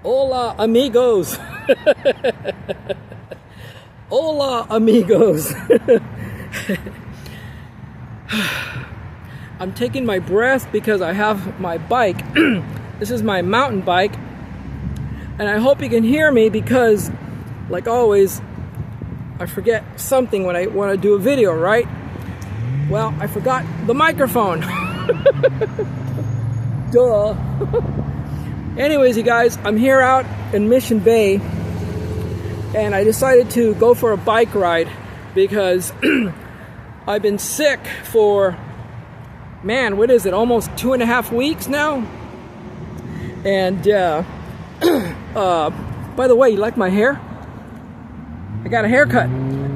Hola, amigos. Hola, amigos. I'm taking my breath because I have my bike. This is my mountain bike. And I hope you can hear me because, like always, I forget something when I want to do a video, right? Well, I forgot the microphone. Duh. Anyways, you guys, I'm here out in Mission Bay, and I decided to go for a bike ride because I've been sick for, man, what is it, almost 2.5 weeks now? And by the way, you like my hair? I got a haircut.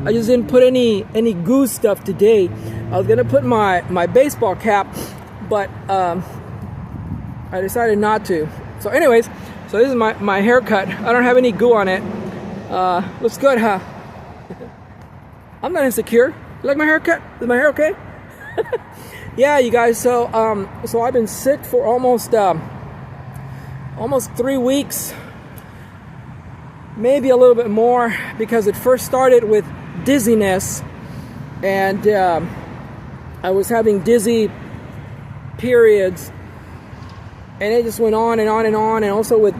I just didn't put any goose stuff today. I was gonna put my baseball cap, but I decided not to. So anyways, so this is my haircut. I don't have any goo on it. Looks good, huh? I'm not insecure. You like my haircut? Is my hair okay? Yeah, you guys. So I've been sick for almost 3 weeks, maybe a little bit more, because it first started with dizziness, and I was having dizzy periods. And it just went on and on and on, and also with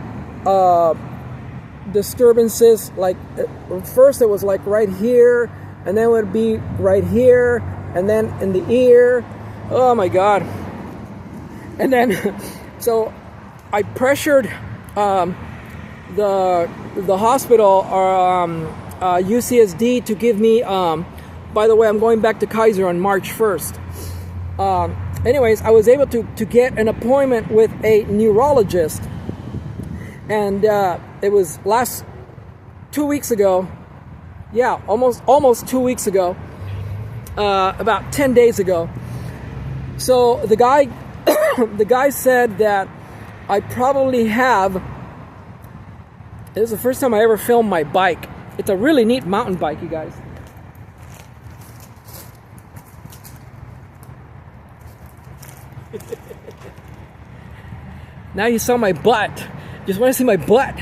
disturbances. Like first it was like right here, and then it would be right here, and then in the ear. Oh my God! And then so I pressured the hospital or UCSD to give me. By the way, I'm going back to Kaiser on March 1st. Anyways, I was able to get an appointment with a neurologist, and it was last 2 weeks ago. Yeah, almost 2 weeks ago, about 10 days ago. So the guy the guy said that I probably have. This is the first time I ever filmed my bike. It's a really neat mountain bike, you guys. Now you saw my butt. Just want to see my butt.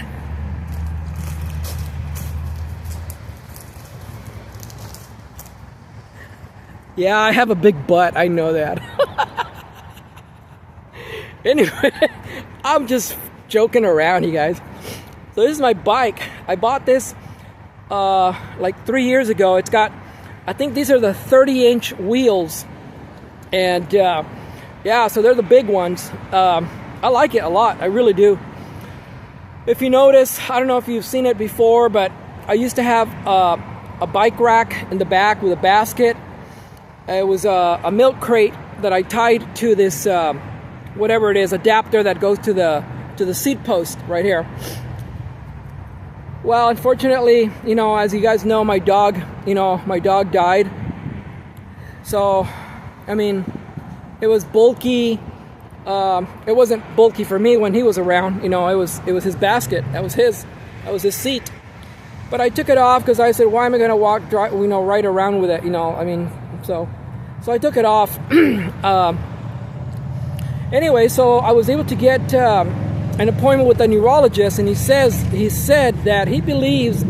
Yeah, I have a big butt. I know that. Anyway, I'm just joking around, you guys. So this is my bike. I bought this like 3 years ago. It's got, I think these are the 30-inch wheels. And yeah, so they're the big ones. I like it a lot. I really do. If you notice, I don't know if you've seen it before, but I used to have a bike rack in the back with a basket. It was a milk crate that I tied to this, whatever it is, adapter that goes to the seat post right here. Well, unfortunately, you know, as you guys know, my dog died. So, I mean, it was bulky. It wasn't bulky for me when he was around. You know, it was his basket. That was his seat. But I took it off because I said, why am I going to ride around with it? You know, I mean, so I took it off. Anyway, so I was able to get an appointment with a neurologist, and he said that he believes,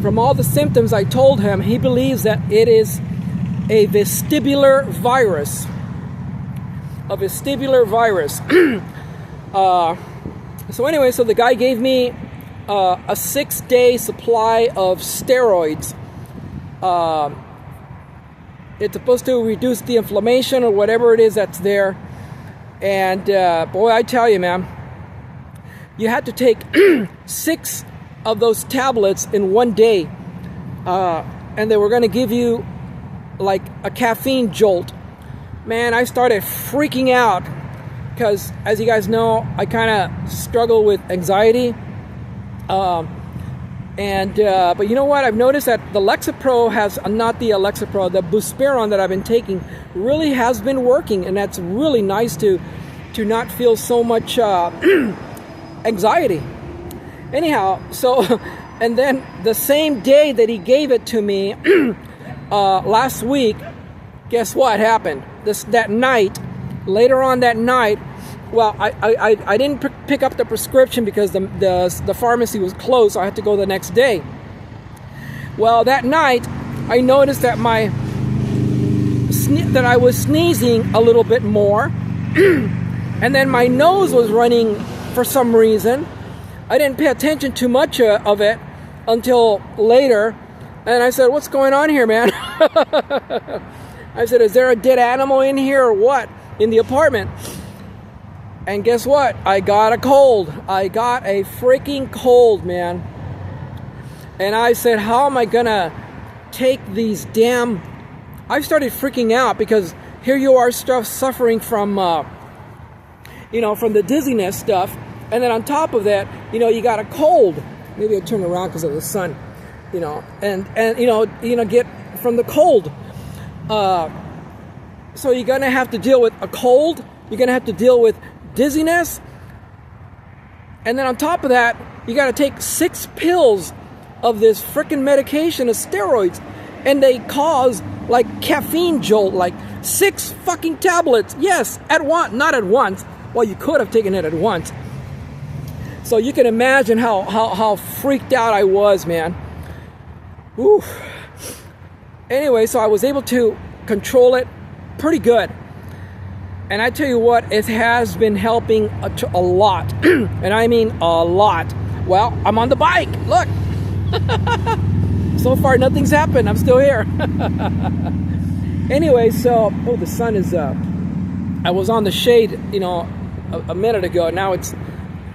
from all the symptoms I told him, he believes that it is a vestibular virus. A vestibular virus. So anyway, so the guy gave me a 6-day supply of steroids. It's supposed to reduce the inflammation or whatever it is that's there. And boy, I tell you, man, you had to take 6 of those tablets in 1 day. And they were going to give you like a caffeine jolt. Man, I started freaking out because, as you guys know, I kind of struggle with anxiety. But you know what? I've noticed that the Lexapro the Buspirone that I've been taking really has been working, and that's really nice to not feel so much anxiety. Anyhow, so, and then the same day that he gave it to me, last week, guess what happened? That night, later on that night, well, I didn't pick up the prescription because the pharmacy was closed, so I had to go the next day. Well, that night, I noticed that that I was sneezing a little bit more, and then my nose was running for some reason. I didn't pay attention too much of it until later, and I said, "What's going on here, man?" I said, "Is there a dead animal in here or what in the apartment?" And guess what? I got a cold. I got a freaking cold, man. And I said, how am I gonna take these damn... I started freaking out because here you are suffering from, from the dizziness stuff. And then on top of that, you got a cold. Maybe I turn around because of the sun, and get from the cold. So you're gonna have to deal with a cold. You're gonna have to deal with dizziness, and then on top of that, you got to take 6 pills of this freaking medication of steroids, and they cause like caffeine jolt, like 6 fucking tablets. Yes, at once, not at once. Well, you could have taken it at once. So you can imagine how freaked out I was, man. Whew. Anyway, so I was able to control it pretty good. And I tell you what, it has been helping a lot. And I mean a lot. Well, I'm on the bike. Look. So far, nothing's happened. I'm still here. Anyway, so... Oh, the sun is... I was on the shade, a minute ago. Now it's...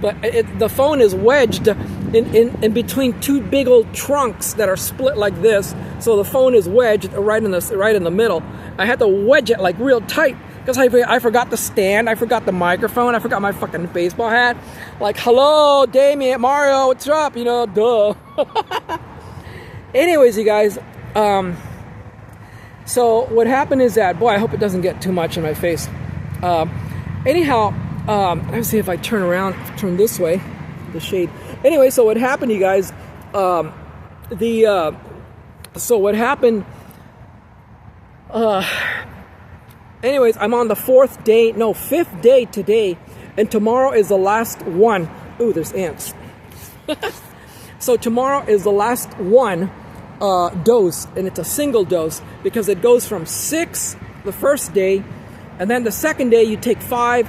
But the phone is wedged in between 2 big old trunks that are split like this. So the phone is wedged right in the middle. I had to wedge it like real tight. Because I forgot the stand, I forgot the microphone, I forgot my fucking baseball hat. Like, hello, Damien, Mario, what's up? Duh. Anyways, you guys, so what happened is that, boy, I hope it doesn't get too much in my face. Anyhow, let's see if I turn this way, the shade. Anyway, so what happened, you guys, so what happened, anyways, I'm on the 5th day today, and tomorrow is the last one. Ooh, there's ants. So tomorrow is the last one dose, and it's a single dose, because it goes from 6 the first day, and then the second day you take 5,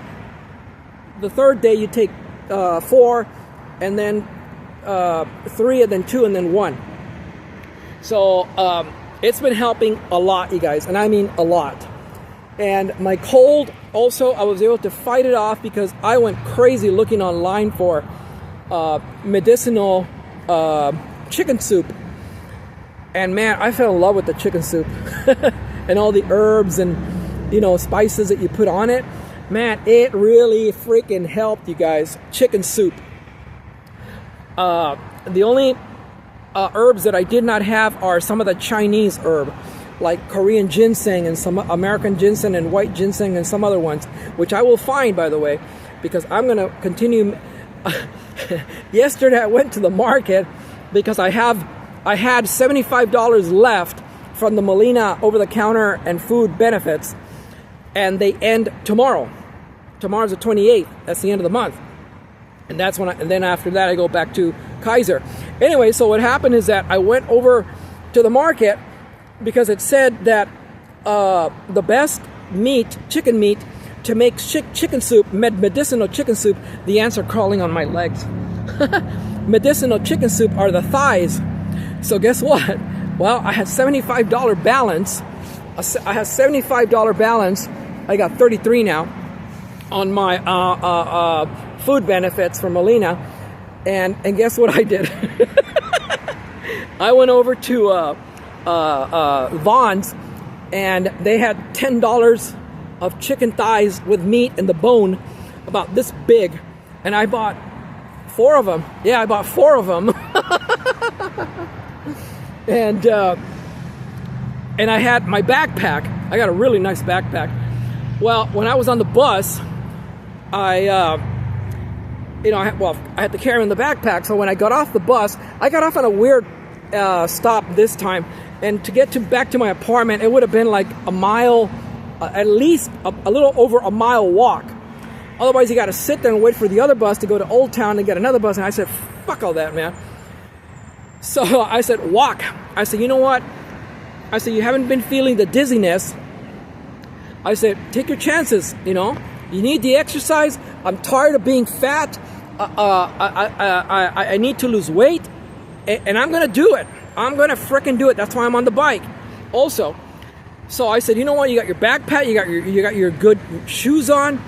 the third day you take 4, and then 3, and then 2, and then 1. So it's been helping a lot, you guys, and I mean a lot. And my cold, also, I was able to fight it off because I went crazy looking online for medicinal chicken soup. And man, I fell in love with the chicken soup. And all the herbs and, spices that you put on it. Man, it really freaking helped, you guys. Chicken soup. The only herbs that I did not have are some of the Chinese herb, like Korean ginseng and some American ginseng and white ginseng and some other ones, which I will find, by the way, because I'm going to continue. Yesterday I went to the market because I had $75 left from the Molina over-the-counter and food benefits, and they end tomorrow. Tomorrow's the 28th. That's the end of the month. And that's when and then after that I go back to Kaiser. Anyway, so what happened is that I went over to the market because it said that the best meat, chicken meat, to make chicken soup, medicinal chicken soup, the ants are crawling on my legs. Medicinal chicken soup are the thighs. So guess what? Well, I had $75 balance. I have $75 balance. I got 33 now on my food benefits from Molina. And guess what I did? I went over to Vaughn's, and they had $10 of chicken thighs with meat and the bone about this big, and I bought 4 of them. Yeah, I bought 4 of them. And I had my backpack. I got a really nice backpack. Well, when I was on the bus, I had to carry them in the backpack. So when I got off the bus, I got off on a weird stop this time, and to get back to my apartment, it would have been like a mile, at least a little over a mile walk. Otherwise, you got to sit there and wait for the other bus to go to Old Town and get another bus. And I said, fuck all that, man. So I said, walk. I said, you know what? I said, you haven't been feeling the dizziness. I said, take your chances, you know. You need the exercise. I'm tired of being fat. I need to lose weight. And I'm going to do it. I'm going to frickin' do it. That's why I'm on the bike also. So I said, you know what? You got your backpack. You got your good shoes on.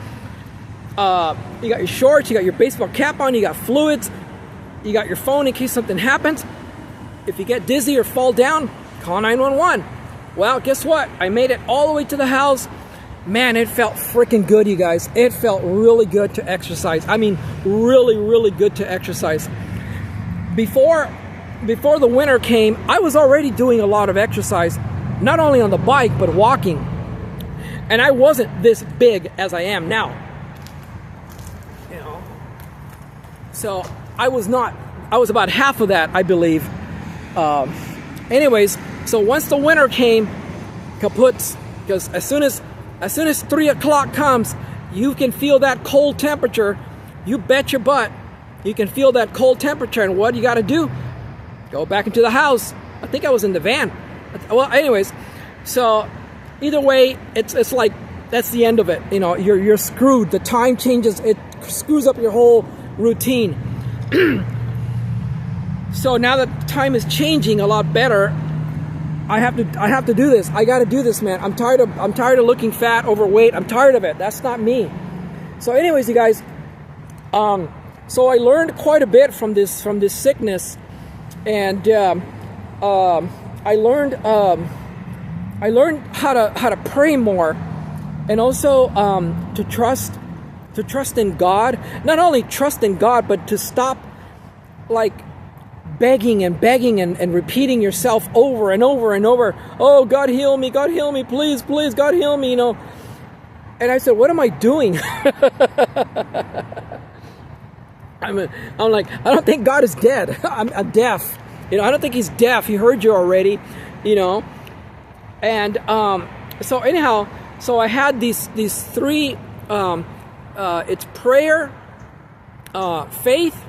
You got your shorts. You got your baseball cap on. You got fluids. You got your phone in case something happens. If you get dizzy or fall down, call 911. Well, guess what? I made it all the way to the house. Man, it felt freaking good, you guys. It felt really good to exercise. I mean, really, really good to exercise. Before the winter came, I was already doing a lot of exercise, not only on the bike, but walking. And I wasn't this big as I am now. You know. So I was about half of that, I believe. Anyways, so once the winter came, kaputs, because as soon as 3 o'clock comes, you can feel that cold temperature. You bet your butt you can feel that cold temperature. And what you got to do? Go back into the house. I think I was in the van. Well, anyways, so either way, it's like that's the end of it. You know, you're screwed. The time changes. It screws up your whole routine. So now that time is changing a lot better, I have to do this. I got to do this, man. I'm tired of looking fat, overweight. I'm tired of it. That's not me. So anyways, you guys, so I learned quite a bit from this sickness, and I learned how to pray more, and also to trust in God. Not only trust in God, but to stop like begging and repeating yourself over and over and over. Oh, God heal me, please, God heal me, you know. And I said, what am I doing? I'm like, I don't think God is dead. I'm deaf. You know, I don't think he's deaf. He heard you already, you know. And so anyhow, so I had these three, it's prayer, faith,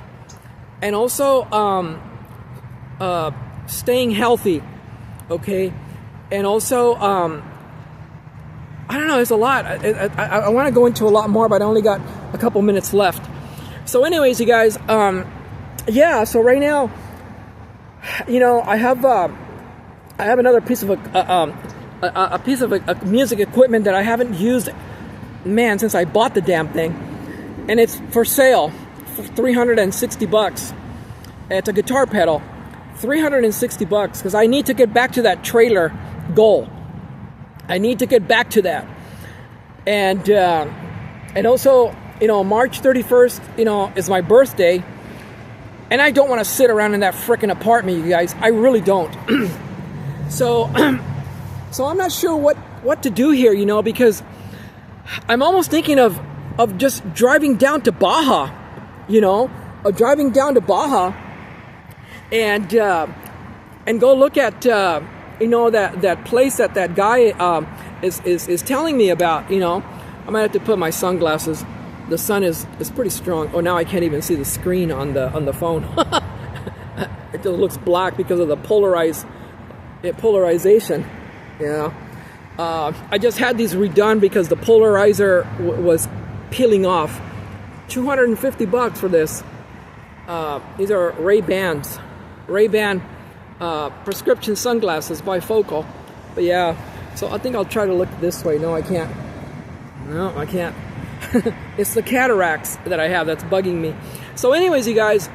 and also staying healthy, okay? And also, I don't know, there's a lot. I want to go into a lot more, but I only got a couple minutes left. So anyways, you guys, yeah, so right now, you know, I have another piece of music equipment that I haven't used, man, since I bought the damn thing. And it's for sale for $360. It's a guitar pedal. $360 because I need to get back to that trailer goal. I need to get back to that. And also, you know, March 31st, you know, is my birthday. And I don't want to sit around in that frickin' apartment, you guys. I really don't. So I'm not sure what to do here, you know, because I'm almost thinking of just driving down to Baja, you know, driving down to Baja and go look at you know, that place that guy is telling me about. You know, I might have to put my sunglasses. The sun is pretty strong. Oh, now I can't even see the screen on the phone. It just looks black because of the polarization. You know, I just had these redone because the polarizer was peeling off. $250 for this. These are Ray-Ban prescription sunglasses, bifocal. But yeah, so I think I'll try to look this way. No, I can't. No, I can't. It's the cataracts that I have that's bugging me. So anyways, you guys,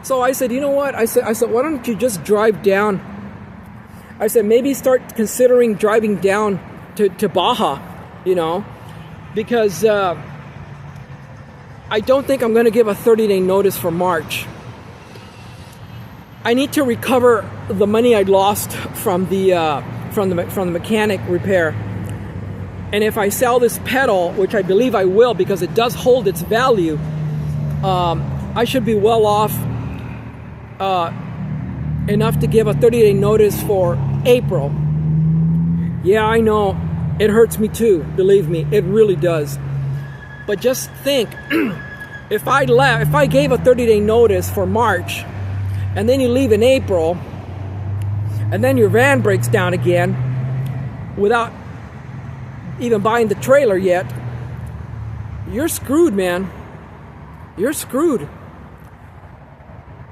so I said, you know what? I said, why don't you just drive down? I said, maybe start considering driving down to Baja, you know, because I don't think I'm going to give a 30-day notice for March. I need to recover the money I lost from the mechanic repair. And if I sell this pedal, which I believe I will because it does hold its value, I should be well off enough to give a 30-day notice for April. Yeah, I know. It hurts me too, believe me. It really does. But just think, if I gave a 30-day notice for March, and then you leave in April, and then your van breaks down again without even buying the trailer yet, you're screwed, man. You're screwed.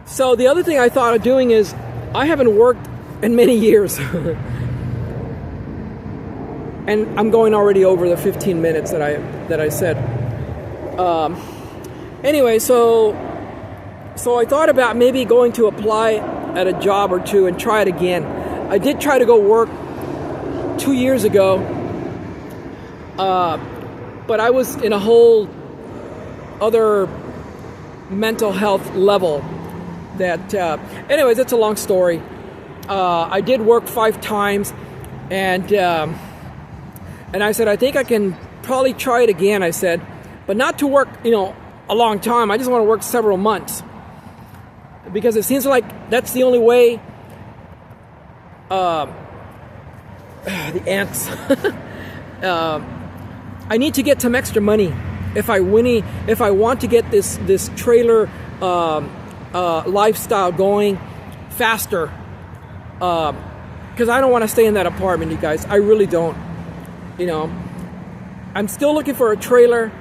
So the other thing I thought of doing is, I haven't worked in many years. And I'm going already over the 15 minutes that I said. Anyway, so I thought about maybe going to apply at a job or two and try it again. I did try to go work 2 years ago, but I was in a whole other mental health level that, anyways, it's a long story. I did work 5 times, and I said, I think I can probably try it again, I said, but not to work, a long time. I just want to work several months, because it seems like that's the only way, the ants, I need to get some extra money if I want to get this trailer lifestyle going faster, because I don't want to stay in that apartment, you guys. I really don't. I'm still looking for a trailer.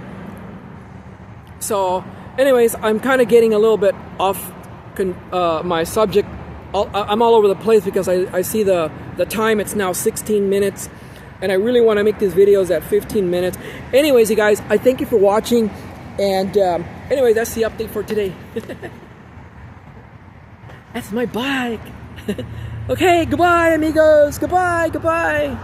So anyways, I'm kind of getting a little bit off my subject. I'm all over the place because I see the time. It's now 16 minutes, and I really want to make these videos at 15 minutes. Anyways, you guys, I thank you for watching, and anyway, that's the update for today. That's my bike. Okay, goodbye, amigos. Goodbye.